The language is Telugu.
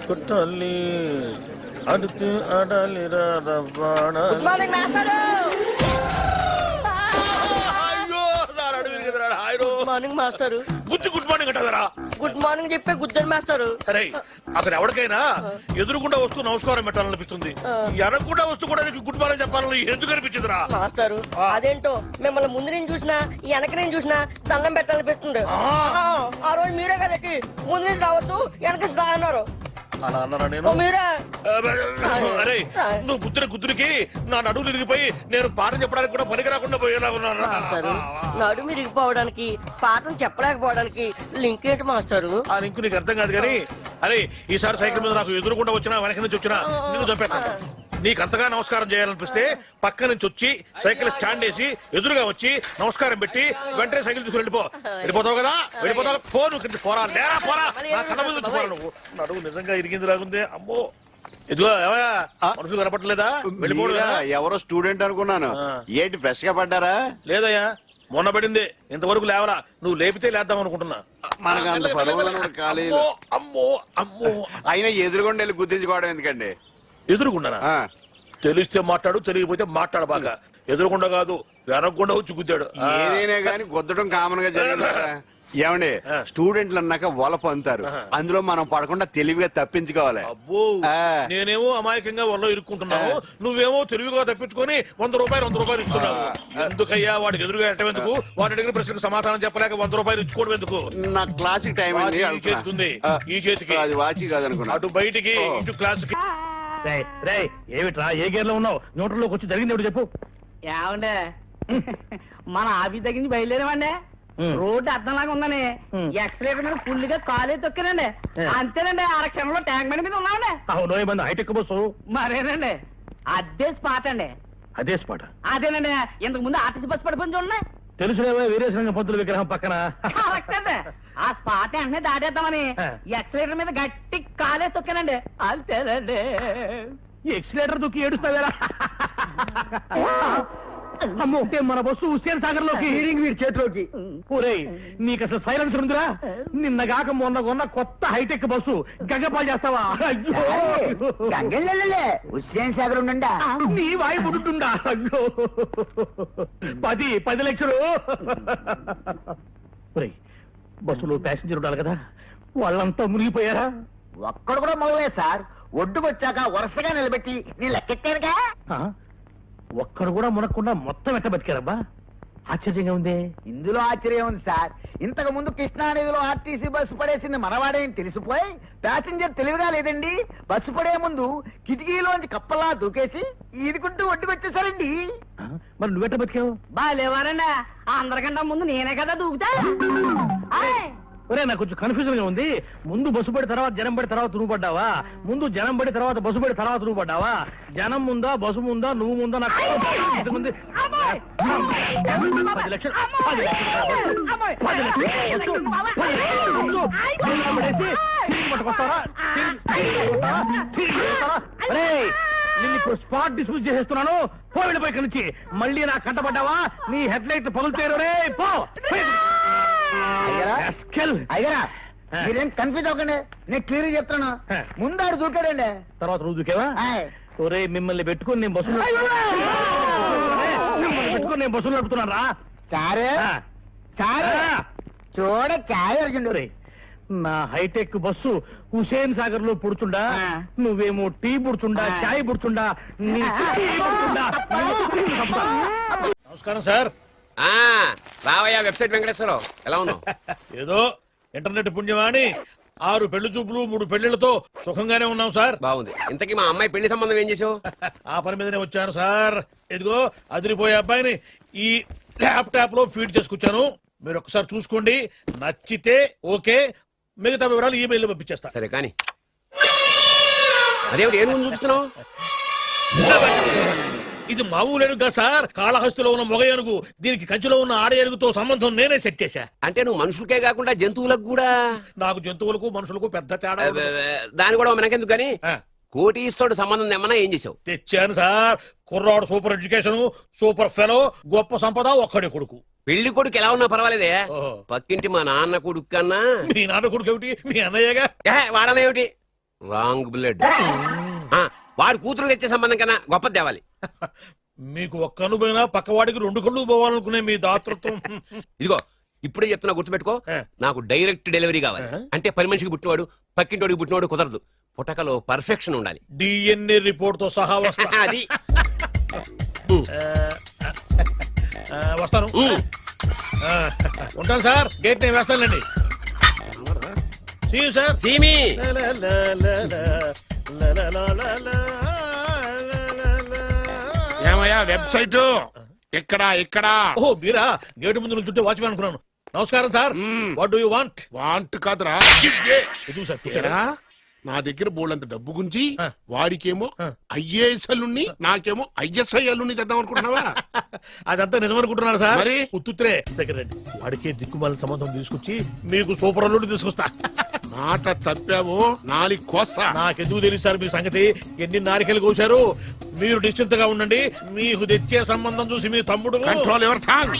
కొట్టాలి అడుతూ ఆడాలి రవ్వాడా. Good morning master. Good morning అంటారా? గుడ్ మార్నింగ్ చెప్పే గుద్దని మాస్టర్. సరే అసలు ఎవరికైనా ఎదురుకుండా వస్తూ నమస్కారం పెట్టాలనిపిస్తుంది, ఎనకుండా వస్తూ కూడా గుడ్ మార్నింగ్ చెప్పాలని ఎందుకు అనిపించదురా మాస్టర్? అదేంటో మిమ్మల్ని ముందు నేను చూసినా వెనక నేను చూసినా దండం పెట్టాలనిపిస్తుంది. ఆ రోజు మీరే కదండి ముందు నుంచి రావచ్చు వెనక నుంచి రా అన్నారు. అలా అన్నారా? నేను మీరే అరే నువ్వు గుద్దురికి నా నడువు విరిగిపోయి నేను పాఠం చెప్పడానికి కూడా పనికి రాకుండా పోయేలా ఉన్నాను. నడుము విరిగిపోవడానికి పాఠం చెప్పలేకపోవడానికి లింక్ ఏంటి మాస్టర్? ఆ లింక్ నీకు అర్థం కాదు కానీ, అరే ఈసారి సైకిల్ మీద నాకు ఎదురుకుండా వచ్చినా వెనక నుంచి వచ్చినా నిన్ను చంపేస్తాను. నీకు అంతగా నమస్కారం చేయాలనిపిస్తే పక్క నుంచి వచ్చి సైకిల్ స్టాండ్ వేసి ఎదురుగా వచ్చి నమస్కారం పెట్టి వెంటనే సైకిల్ తీసుకుని వెళ్ళిపోతావు కదా. వెళ్ళిపోతావు పోను పోరా లేరా పోరా నా కళ్ళ మీద వచ్చి పోరా. నువ్వు నడువు నిజంగా ఇరిగింది లాగుంది. అమ్మో ఇదిగో మనుషులు కనపడలేదా? వెళ్ళిపోడు. ఎవరో స్టూడెంట్ అనుకున్నాను. ఏంటి ఫ్రెష్ గా పడ్డారా? లేదయ్యా మొన్న పడింది, ఇంతవరకు లేవరా. నువ్వు లేపితే లేద్దాం అనుకుంటున్నా. మనకు అంత పదవులను ఖాళీ. అమ్మో అమ్మో అయినా ఎదురుగొండ వెళ్ళి గుర్తించుకోవడం ఎందుకండి? ఎదురుకున్నానా? తెలిస్తే మాట్లాడు, తెలియకపోతే మాట్లాడు. బాగా ఎదురుకుండా కాదు వెనకుండా వచ్చి గుద్దాడు. ఏదైనా గానీ గుద్దడం కామన్ గా జరిగింది. ఏమండి స్టూడెంట్లు అన్నాక వలప అంటారు, అందులో మనం పడకుండా తెలివిగా తప్పించుకోవాలి. అబ్బో నేనేమో అమాయకంగా వల్ల ఇరుక్కుంటున్నావు, నువ్వేమో తెలివిగా తప్పించుకొని 100 రూపాయలు ఇస్తున్నావు. ఎందుకయ్యా వాడికి ఎదురుగా ఎట్టేందుకు? వాడి అడిగిన ప్రశ్నకు సమాధానం చెప్పలేక 100 రూపాయలు ఇచ్చుకోవడం ఎందుకు? నా క్లాసిక్ టైం చేస్తుంది ఈ చేతికి, అది వాచి కాదనుకున్నా. అటు బయటికి ఇటు క్లాస్ కి. ఏమిట్రా ఏ గేర్ లో ఉన్నావు? న్యూట్రల్లోకి వచ్చి జరిగింది ఎవడు చెప్పు. ఏమండే మన ఆఫీస్ దగ్గర నుంచి బయలుదేరామండి. రోడ్డు అర్థంలాగా ఉందని ఎక్సలేటర్ మీద ఫుల్ గా కాలే తొక్కానండి. అంతేనండి క్షణంలో ట్యాంక్ బండి మీద ఉన్నామండి. అవును ఏమన్నా హైటెక్ బస్సు? మరేనండి అదే స్పాట్ అండి. అదే స్పాట్? అదేనండి ఇంతకు ముందు ఆర్టీసీ బస్సు పడిపోయింది చూడండి. తెలుసులేవా వీరేశలింగ పంతుల విగ్రహం పక్కన. అండి ఆ స్పాట్ వెంటనే దాటేద్దామని ఎక్సలేటర్ మీద గట్టి కాలే తొక్కానండి. అంతేనండి. ఎక్సిలేటర్ దుక్కి ఏడుస్తావేరా? అమ్మో మన బస్సు హుస్సేన్ సాగర్ లోకి వీడి చేతిలోకి. ఒరేయ్ నీకు అసలు సైలెన్సర్ ఉందిరా? నిన్నగాక మొన్న కొన్న కొత్త హైటెక్ బస్సు గంగపాలు చేస్తావా? హుస్సేన్ సాగర్ ఉండండి. నీ వాయి పుడుతుండా? అయ్యో 10 లక్షలు. ఒరేయ్ బస్సులో ప్యాసింజర్ ఉండాలి కదా, వాళ్ళంతా మునిగిపోయారా? ఒక్కడు కూడా మొదలలేదు సార్. ఒడ్డుకొచ్చాక వరుసగా నిలబెట్టి నీ లెక్కెట్టారుగా. ఒక్కడు కూడా మునక్కుండా మొత్తం ఎట్ట బతికారబ్బా? ఆశ్చర్యంగా ఉంది. ఇందులో ఆశ్చర్యం ఉంది సార్. ఇంతకు ముందు కృష్ణానదిలో ఆర్టీసీ బస్సు పడేసింది మనవాడేని తెలిసిపోయి ప్యాసింజర్ తెలివిగా లేదండి, బస్సు పడే ముందు కిటికీలోంచి కప్పలా దూకేసి ఈదుకుంటూ ఒడ్డుకొచ్చేసారండి. మరి నువ్వెట్ట బతికావు? బాగాలేవారండి, అందరికంటే ముందు నేనే కదా దూకుతా. ఒరే నాకు కొంచెం కన్ఫ్యూజన్ గా ఉంది. ముందు బస్సు పడి తర్వాత జనం పడి తర్వాత నువ్వు పడ్డావా? ముందు జనం పడి తర్వాత బస్సు పడి తర్వాత నువ్వు పడ్డావా? జనం ముందా బస్సు ముందా నువ్వు ముందా? నాకు 10 లక్షలు నేను ఇప్పుడు స్పాట్ డిస్మిస్ చేసేస్తున్నాను. పో వెళ్ళిపోయి ఇక్కడి నుంచి. మళ్ళీ నా కంటపడ్డావా నీ హెడ్ లైట్ పగులుతారు. రే పో. అయ్యరా మీరేం కన్ఫ్యూజ్ అవ్వకండి, నేను క్లియర్ చెప్తాను. ముందాడు దూకాడండి, తర్వాత నువ్వు దూకేవా? ఒరే మిమ్మల్ని పెట్టుకుని నేను బస్సులు నడుపుతున్నాను రా. చారే చారే చూడ చాయ్ అడిగిండు. నా హైటెక్ బస్సు హుసేన్ సాగర్ లో పుడుచుండా, నువ్వేమో టీ పుడుచుండా, చాయ్ పుడుచుండా. నమస్కారం సార్. రావయ్యా వెబ్సైట్ వెంకటేశ్వరరావు, ఎలా ఉన్నావు? ఏదో ఇంటర్నెట్ పుణ్యమాని 6 పెళ్లి చూపులు 3 పెళ్లిళ్లతో సుఖంగానే ఉన్నాం సార్. బాగుంది. ఇంతకీ మా అమ్మాయి పెళ్లి సంబంధం ఏం చేసావు? ఆ పని మీదనే వచ్చాను సార్. ఇదిగో అదిరిపోయే అబ్బాయిని ఈ ల్యాప్టాప్ లో ఫీడ్ చేసుకొచ్చాను. మీరు ఒకసారి చూసుకోండి, నచ్చితే ఓకే, మిగతా వివరాలు ఈమెయిల్ పంపించేస్తా. సరే కానీ అదేమిటి ఏం ముందు చూస్తున్నావు? ఇది మామూలు ఏనుగు సార్, కాళహస్తిలో ఉన్న మొగ ఏనుగు. దీనికి కంచిలో ఉన్న ఆడ ఏనుగుతో సంబంధం నేనే సెట్ చేశా. అంటే నువ్వు మనుషులకే కాకుండా జంతువులకు కూడా? నాకు జంతువులకు మనుషులకు పెద్ద తేడా. దాని కూడా మనకెందుకు కానీ కోటీశ్వరుడు సంబంధం ఏమన్నా ఏం చేసావు? తెచ్చాను సార్. కుర్రాడు సూపర్ ఎడ్యుకేషన్, సూపర్ ఫెలో, గొప్ప సంపద, ఒక్కడే కొడుకు. పెళ్లి కొడుకు ఎలా ఉన్నా పర్వాలేదే ఓహో. పక్కింటి మా నాన్న కొడుకు కన్నా మీ నాన్న కొడుకు ఏమిటి మీ అన్నయ్యగా వాడనేమిటి రాంగ్ బ్లడ్ వాడు కూతురు తెచ్చే సంబంధం కన్నా గొప్పది తేవాలి. మీకు ఒక్క అనుభవైనా పక్కవాడికి 2 కళ్ళు పోవాలనుకునే మీ దాతృత్వం. ఇదిగో ఇప్పుడే చెప్తున్నా గుర్తుపెట్టుకో, నాకు డైరెక్ట్ డెలివరీ కావాలి. అంటే పని మనిషికి పుట్టినవాడు పక్కింటోడికి పుట్టినవాడు కుదరదు. పుట్టకలో పర్ఫెక్షన్ ఉండాలి. డిఎన్ఏ రిపోర్ట్ తో సహా వస్తా. అది వస్తాను. ఉంటాను సార్, గేట్ నేను వేస్తానండి. సార్ సీమి ఏమయ్యా వెబ్సైట్ ఇక్కడ ఓ మీరా, గేటు ముందు నుంచుంటే వాచ్మెన్ అనుకున్నాను. నమస్కారం sir. What do you want? Want కాదురా ఎదుగు సార్. ఏరా, నా దగ్గర బోళ్ళంత డబ్బు గుంచి ఆ. వాడికేమో ఐఏఎస్ అల్లుని నాకేమో ఐఎస్ఐ అల్లుని తెద్దాం అనుకుంటున్నావా? అదంతా నిజమనుకుంటున్నాను సార్. మరి? ఉత్తుత్రే దగ్గర రండి. వాడికే దిక్కుమాలిన సంబంధం తీసుకొచ్చి మీకు సూపర్ అల్లుడు తీసుకొస్తా. మాట తప్పావో నాలుగు కోస్తా. నాకెందుకు తెలుసు సార్ మీ సంగతి. ఎన్ని నారికలు కోశారు. మీరు నిశ్చింతగా ఉండండి. మీకు తెచ్చే సంబంధం చూసి మీ తమ్ముడు కంట్రోల్ ఎవర్ టాంగ్.